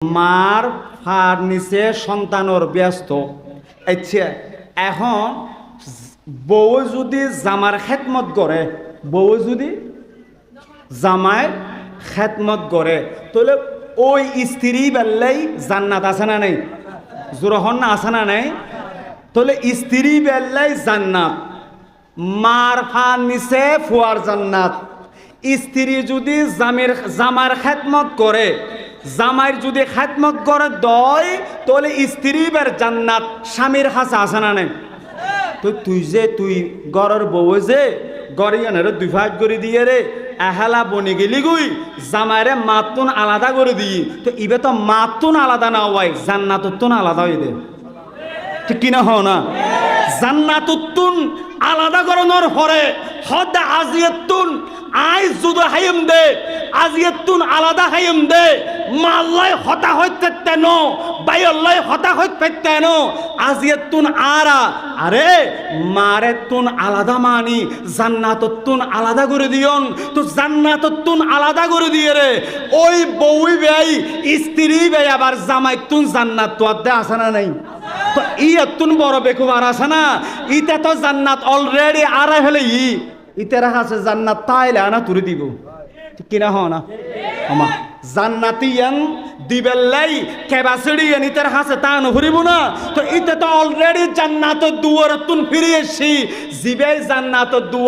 মার ফার নিচে সন্তানর ব্যস্ত। আচ্ছা, এখন বউ যদি জামার খেদমত করে, বউ যদি জামায় খেদমত করে, তাহলে ওই স্ত্রী বেললাই জান্নাত আছে না নাই? জোরহন না আছে না নাই? তাহলে স্ত্রী বেললাই জান্নাত, মার ফার নিচে ফুয়ার জান্নাত। স্ত্রী যদি জামার খেদমত করে, জামাইর যদি খেদমত করে দয়, তাহলে স্ত্রী বের জান্নাত, স্বামীর হাসে আছে না নাই? তো তুই গড়ের বউ যে গড়িয়ানের দুই ভাগ করে দিয়ে রে এহেলা বনে গেলি গুই জামাইরে মাতুন আলাদা করে দিই, তো ইবে তো মাতুন আলাদা না হয়, জান্নাতুন আলাদা হয়ে দে, ঠিক কিনা? হও না? জান্নাতুন আলাদা করানোর পরে হদ আজিয়াতুন আই যুদ হাইম দে, আজিয়াতুন আলাদা হাইম দে, মাল্লাই হতা হইতে তেন, বাইল্লাই হতা হইতে তেন, আজিয়াতুন আরা আরে মারে তুন আলাদা মানি জান্নাতুন আলাদা করে দিয়ন। তো জান্নাতুন আলাদা করে দিয়ে রে ওই বউই বেই স্ত্রী বেই আবার জামাই তুন জান্নাত তো আদে আসে না নাই? তো ইয়তুন বড় বেকুবার আছে না, ইতে তো জান্নাত অলরেডি আড়াই হলে ইতেরা আছে জান্নাত তাইলে আনা তুলে দিব, ঠিক কিনা? হ না আমা জান্নাতিয়ান দিবেল্লাই কেবাসিডিয়ান ইতের হাসে তা নভরিব না। তো ইতে তো অলরেডি জান্নাত দুয়ারতুন ফিরে এসছি, জিবে জান্নাত দুয়ার